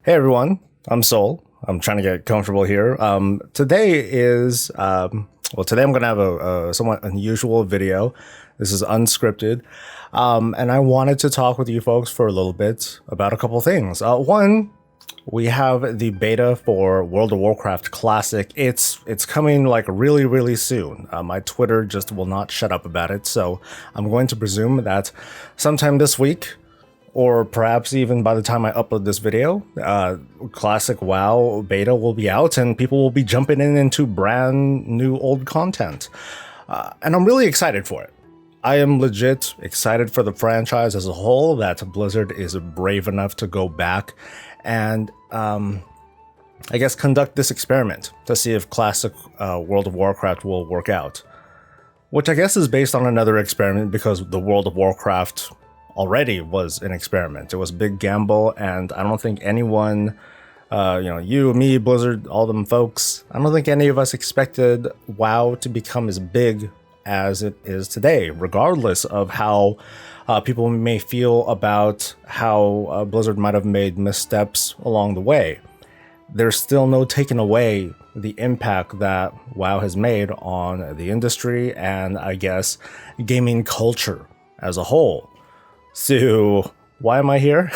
Hey everyone, I'm Soul. I'm trying to get comfortable here. Today is, today I'm going to have a somewhat unusual video. This is unscripted. And I wanted to talk with you folks for a little bit about a couple things. One, we have the beta for World of Warcraft Classic. It's coming like really, really soon. My Twitter just will not shut up about it. So I'm going to presume that sometime this week, or perhaps even by the time I upload this video, Classic WoW beta will be out and people will be jumping into brand new old content. And I'm really excited for it. I am legit excited for the franchise as a whole, that Blizzard is brave enough to go back and I guess conduct this experiment to see if Classic World of Warcraft will work out. Which I guess is based on another experiment, because the World of Warcraft already was an experiment. It was a big gamble, and I don't think anyone, you, me, Blizzard, all them folks, I don't think any of us expected WoW to become as big as it is today, regardless of how people may feel about how Blizzard might have made missteps along the way. There's still no taking away the impact that WoW has made on the industry and, I guess, gaming culture as a whole. So, why am I here?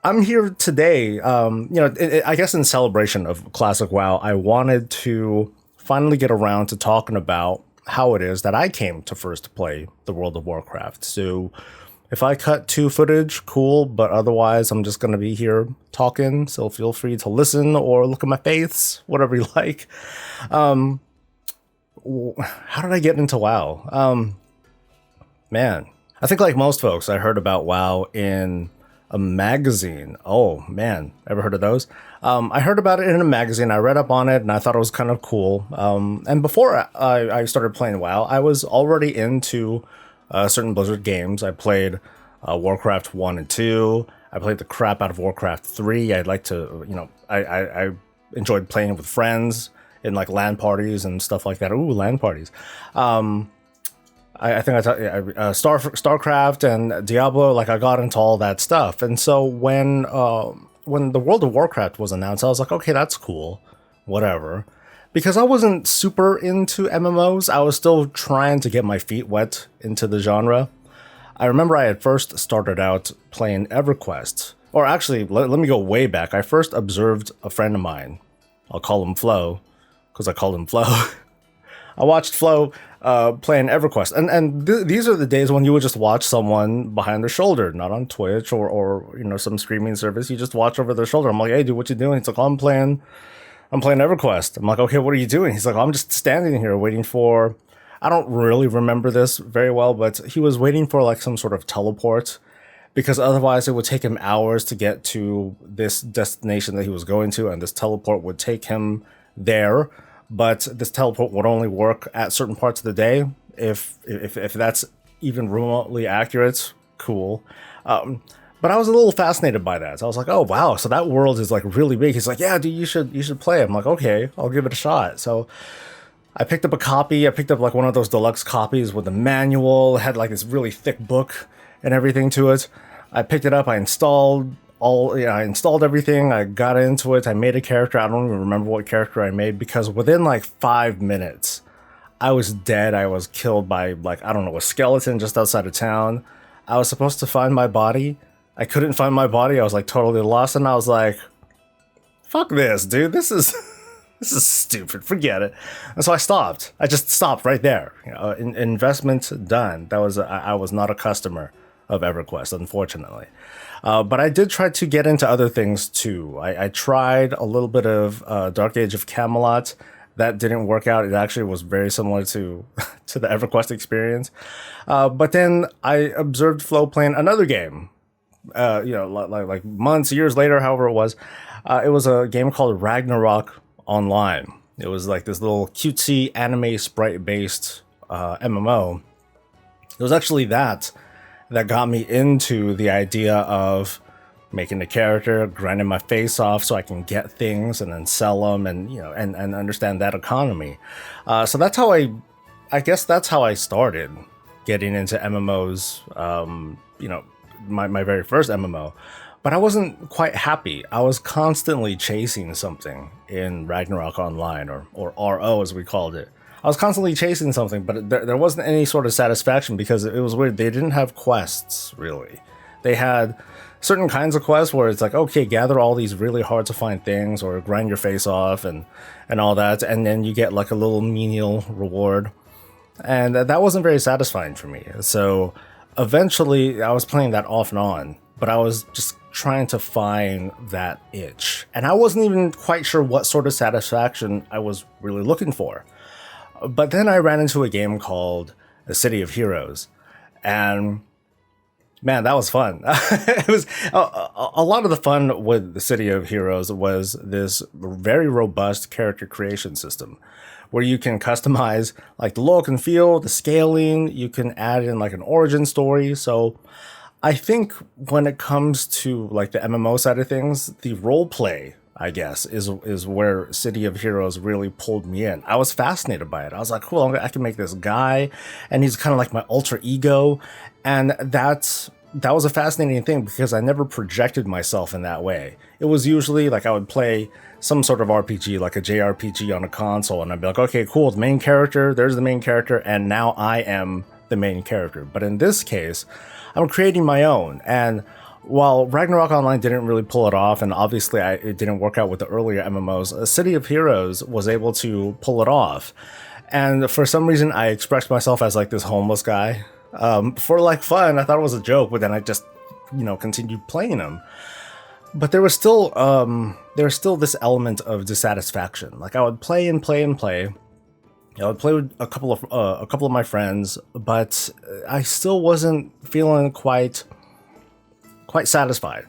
I'm here today, I guess in celebration of Classic WoW, I wanted to finally get around to talking about how it is that I came to first play the World of Warcraft. So, if I cut to footage, cool, but otherwise I'm just going to be here talking, so feel free to listen or look at my face, whatever you like. How did I get into WoW? Man, I think like most folks, I heard about WoW in a magazine. Oh man, ever heard of those? I heard about it in a magazine. I read up on it and I thought it was kind of cool. And before I started playing WoW, I was already into certain Blizzard games. I played Warcraft 1 and 2. I played the crap out of Warcraft 3. I'd like to, I enjoyed playing with friends in like LAN parties and stuff like that. Ooh, LAN parties. I think StarCraft and Diablo, like I got into all that stuff. And so when the World of Warcraft was announced, I was like, okay, that's cool, whatever. Because I wasn't super into MMOs, I was still trying to get my feet wet into the genre. I remember I had first started out playing EverQuest. Or actually, let me go way back. I first observed a friend of mine. I'll call him Flo, because I called him Flo. I watched Flo playing EverQuest, and these are the days when you would just watch someone behind their shoulder, not on Twitch or some streaming service. You just watch over their shoulder. I'm like, hey, dude, what you doing? He's like, oh, I'm playing EverQuest. I'm like, okay, what are you doing? He's like, I'm just standing here waiting for. I don't really remember this very well, but he was waiting for like some sort of teleport, because otherwise it would take him hours to get to this destination that he was going to, and this teleport would take him there. But this teleport would only work at certain parts of the day. If that's even remotely accurate, cool. But I was a little fascinated by that. So I was like, oh wow, so that world is like really big. He's like, yeah, dude, you should play it. I'm like, okay, I'll give it a shot. So I picked up a copy. I picked up like one of those deluxe copies with the manual. It had like this really thick book and everything to it. I picked it up. I installed everything. I got into it. I made a character. I don't even remember what character I made, because within like 5 minutes, I was dead. I was killed by like, I don't know, a skeleton just outside of town. I was supposed to find my body. I couldn't find my body. I was like totally lost, and I was like, fuck this, dude. This is stupid. Forget it. And so I stopped. I just stopped right there. Investment done. I was not a customer of EverQuest, unfortunately. But I did try to get into other things too. I tried a little bit of Dark Age of Camelot. That didn't work out. It actually was very similar to the EverQuest experience. But then I observed Flo playing another game. Like months, years later, however it was. It was a game called Ragnarok Online. It was like this little cutesy anime sprite-based MMO. It was actually that got me into the idea of making a character, grinding my face off so I can get things and then sell them, and and understand that economy. So that's how I guess that's how I started getting into MMOs. My very first MMO But I wasn't quite happy. I was constantly chasing something in Ragnarok Online, or RO as we called it. I was constantly chasing something, but there wasn't any sort of satisfaction because it was weird. They didn't have quests, really. They had certain kinds of quests where it's like, okay, gather all these really hard to find things or grind your face off and all that, and then you get like a little menial reward. And that wasn't very satisfying for me. So eventually I was playing that off and on, but I was just trying to find that itch. And I wasn't even quite sure what sort of satisfaction I was really looking for. But then I ran into a game called The City of Heroes, and man, that was fun. It was a lot of the fun with The City of Heroes was this very robust character creation system where you can customize like the look and feel, the scaling, you can add in like an origin story. So I think when it comes to like the MMO side of things, the role play, I guess, is where City of Heroes really pulled me in. I was fascinated by it. I was like, cool, I can make this guy, and he's kind of like my alter ego. And that was a fascinating thing because I never projected myself in that way. It was usually like I would play some sort of RPG, like a JRPG on a console, and I'd be like, okay, cool, the main character, there's the main character, and now I am the main character. But in this case, I'm creating my own. And while Ragnarok Online didn't really pull it off, and obviously it didn't work out with the earlier MMOs, City of Heroes was able to pull it off. And for some reason, I expressed myself as like this homeless guy. For like fun, I thought it was a joke, but then I just, continued playing them. But there was still this element of dissatisfaction. Like I would play and play and play. I would play with a couple of my friends, but I still wasn't feeling quite satisfied.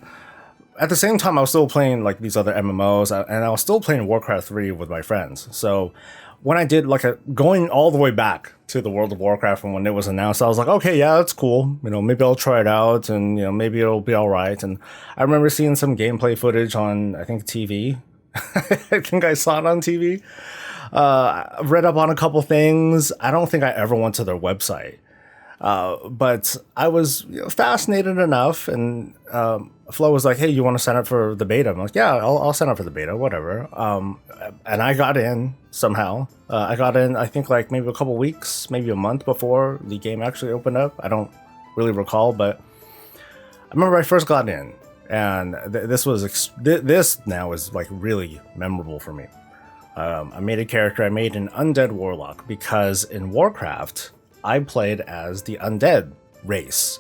At the same time, I was still playing like these other MMOs, and I was still playing Warcraft 3 with my friends. So when I did like going all the way back to the World of Warcraft from when it was announced, I was like, okay, yeah, that's cool. Maybe I'll try it out, and maybe it'll be all right. And I remember seeing some gameplay footage on, I think, TV. I think I saw it on TV. Read up on a couple things. I don't think I ever went to their website. But I was fascinated enough, and Flo was like, hey, you want to sign up for the beta? I'm like, yeah, I'll sign up for the beta, whatever. And I got in somehow. I got in, I think, like maybe a couple weeks, maybe a month before the game actually opened up. I don't really recall, but I remember I first got in, and this now is like really memorable for me. I made a character. I made an undead warlock because in Warcraft, I played as the undead race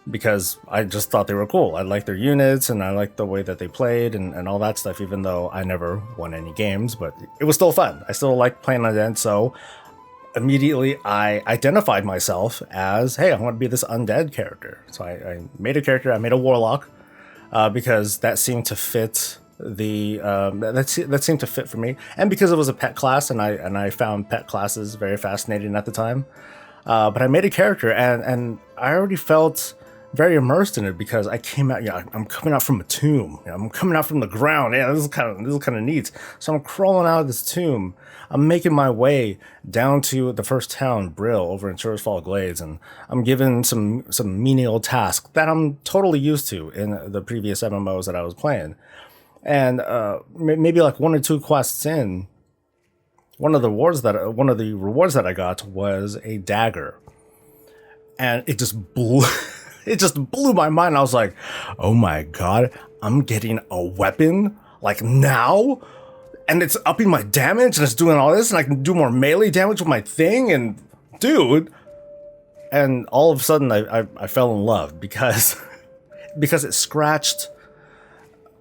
because I just thought they were cool. I liked their units, and I liked the way that they played and all that stuff, even though I never won any games, but it was still fun. I still liked playing undead, so immediately I identified myself as, hey, I want to be this undead character. So I made a character. I made a warlock because that seemed to fit that seemed to fit for me, and because it was a pet class, and I found pet classes very fascinating at the time. But I made a character, and I already felt very immersed in it because I came out. I'm coming out from a tomb. I'm coming out from the ground. Yeah, this is kind of neat. So I'm crawling out of this tomb. I'm making my way down to the first town, Brill, over in Suresfall Glades, and I'm given some menial tasks that I'm totally used to in the previous MMOs that I was playing. And maybe like one or two quests in, one of the rewards that I got was a dagger, and it just blew my mind. I was like, oh my god, I'm getting a weapon like now, and it's upping my damage, and it's doing all this, and I can do more melee damage with my thing, and dude, and all of a sudden I fell in love because it scratched.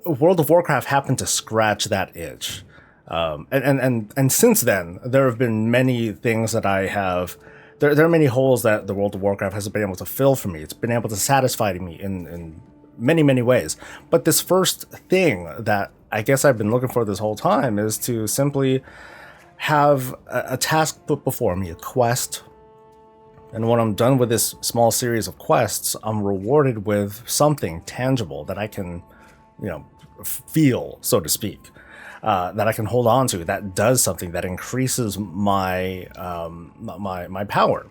World of Warcraft happened to scratch that itch. And since then, there have been many things that I have... There are many holes that the World of Warcraft has been able to fill for me. It's been able to satisfy me in many, many ways. But this first thing that I guess I've been looking for this whole time is to simply have a task put before me, a quest. And when I'm done with this small series of quests, I'm rewarded with something tangible that I can, feel, so to speak, that I can hold on to, that does something, that increases my my power.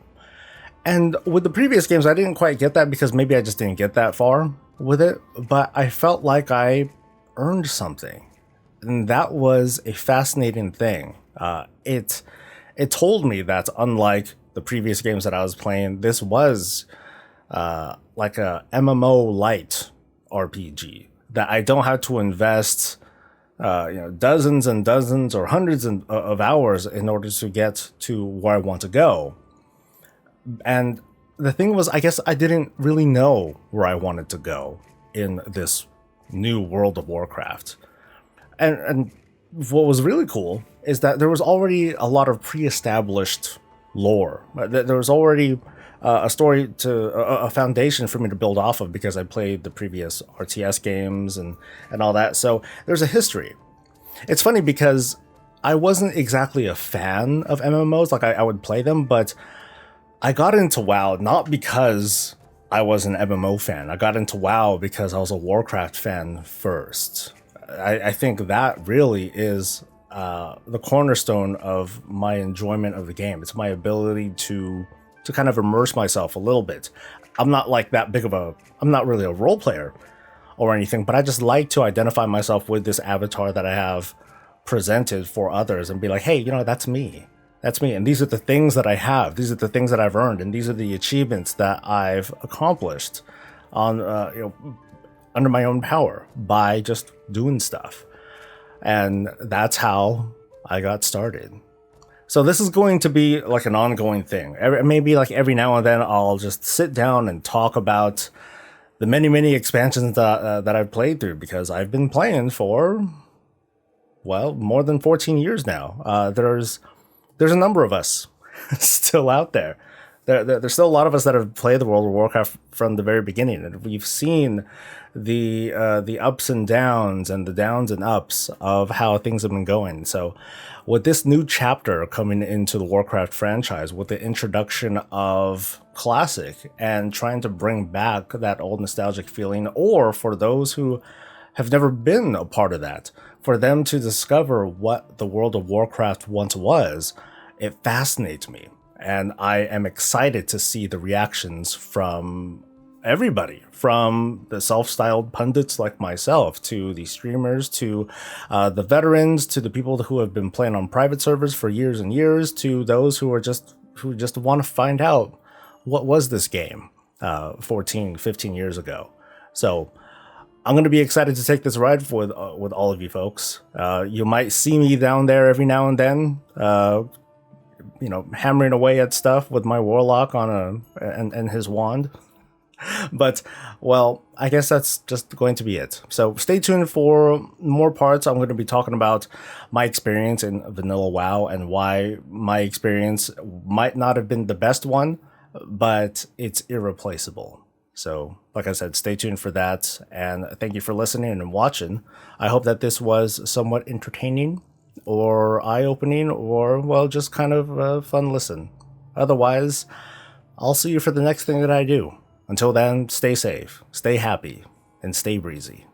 And with the previous games, I didn't quite get that because maybe I just didn't get that far. with it, but I felt like I earned something. And that was a fascinating thing. It told me that unlike the previous games that I was playing, this was like a MMO light RPG that I don't have to invest dozens and dozens or hundreds of hours in order to get to where I want to go. And the thing was, I guess I didn't really know where I wanted to go in this new World of Warcraft. And what was really cool is that there was already a lot of pre-established lore. There was already a story to a foundation for me to build off of because I played the previous RTS games and all that. So there's a history. It's funny because I wasn't exactly a fan of MMOs. Like I would play them, but I got into WoW not because I was an MMO fan. I got into WoW because I was a Warcraft fan first. I think that really is the cornerstone of my enjoyment of the game. It's my ability to kind of immerse myself a little bit. I'm not like that big of I'm not really a role player or anything, but I just like to identify myself with this avatar that I have presented for others and be like, hey, that's me. That's me. And these are the things that I have. These are the things that I've earned. And these are the achievements that I've accomplished on, under my own power by just doing stuff. And that's how I got started. So this is going to be like an ongoing thing. Maybe like every now and then I'll just sit down and talk about the many expansions that I've played through, because I've been playing for, well, more than 14 years now. There's a number of us still out there. There's still a lot of us that have played the World of Warcraft from the very beginning, and we've seen the ups and downs and the downs and ups of how things have been going. So with this new chapter coming into the Warcraft franchise, with the introduction of Classic and trying to bring back that old nostalgic feeling, or for those who have never been a part of that, for them to discover what the World of Warcraft once was, it fascinates me. And I am excited to see the reactions from everybody, from the self-styled pundits like myself, to the streamers, to the veterans, to the people who have been playing on private servers for years and years, to those who just want to find out what was this game 14, 15 years ago. So I'm going to be excited to take this ride with all of you folks. You might see me down there every now and then, hammering away at stuff with my warlock and his wand. But, well, I guess that's just going to be it. So stay tuned for more parts. I'm going to be talking about my experience in vanilla WoW and why my experience might not have been the best one, but it's irreplaceable. So, like I said, stay tuned for that, and thank you for listening and watching. I hope that this was somewhat entertaining, or eye-opening, or, well, just kind of a fun listen. Otherwise, I'll see you for the next thing that I do. Until then, stay safe, stay happy, and stay breezy.